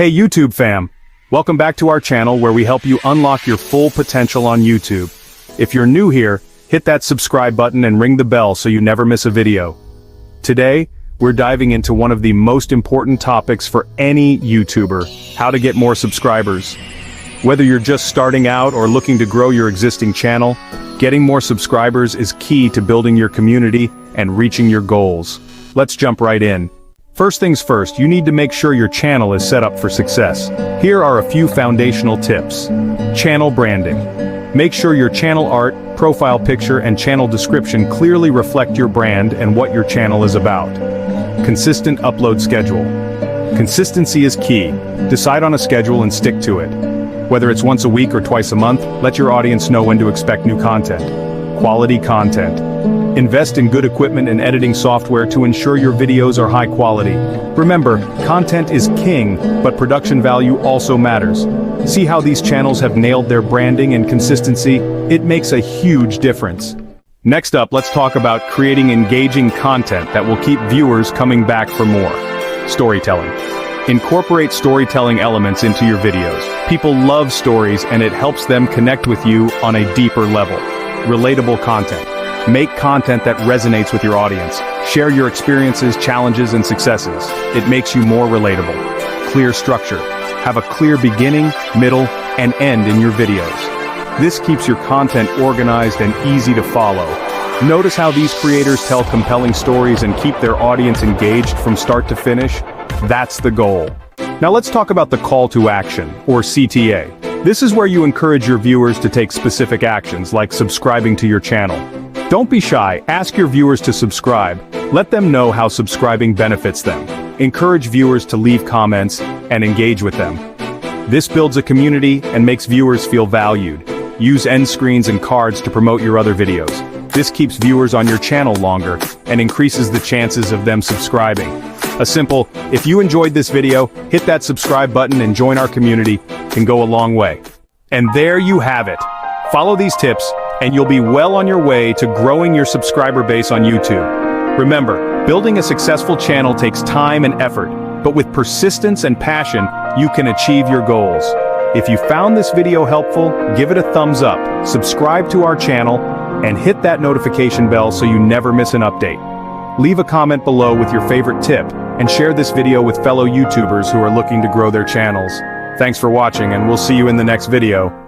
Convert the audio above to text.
Hey YouTube fam! Welcome back to our channel where we help you unlock your full potential on YouTube. If you're new here, hit that subscribe button and ring the bell so you never miss a video. Today, we're diving into one of the most important topics for any YouTuber: how to get more subscribers. Whether you're just starting out or looking to grow your existing channel, getting more subscribers is key to building your community and reaching your goals. Let's jump right in. First things first, you need to make sure your channel is set up for success. Here are a few foundational tips. Channel branding. Make sure your channel art, profile picture, and channel description clearly reflect your brand and what your channel is about. Consistent upload schedule. Consistency is key. Decide on a schedule and stick to it. Whether it's once a week or twice a month, let your audience know when to expect new content. Quality content. Invest in good equipment and editing software to ensure your videos are high quality. Remember, content is king, but production value also matters. See how these channels have nailed their branding and consistency? It makes a huge difference. Next up, let's talk about creating engaging content that will keep viewers coming back for more. Storytelling. Incorporate storytelling elements into your videos. People love stories and it helps them connect with you on a deeper level. Relatable content. Make content that resonates with your audience. Share your experiences, challenges, and successes. It makes you more relatable. Clear structure. Have a clear beginning, middle, and end in your videos. This keeps your content organized and easy to follow. Notice how these creators tell compelling stories and keep their audience engaged from start to finish? That's the goal. Now let's talk about the call to action, or CTA. This is where you encourage your viewers to take specific actions, like subscribing to your channel. Don't be shy, ask your viewers to subscribe. Let them know how subscribing benefits them. Encourage viewers to leave comments and engage with them. This builds a community and makes viewers feel valued. Use end screens and cards to promote your other videos. This keeps viewers on your channel longer and increases the chances of them subscribing. A simple, if you enjoyed this video, hit that subscribe button and join our community can go a long way. And there you have it. Follow these tips and you'll be well on your way to growing your subscriber base on YouTube. Remember, building a successful channel takes time and effort, but with persistence and passion, you can achieve your goals. If you found this video helpful, give it a thumbs up, subscribe to our channel, and hit that notification bell so you never miss an update. Leave a comment below with your favorite tip, and share this video with fellow YouTubers who are looking to grow their channels. Thanks for watching, and we'll see you in the next video.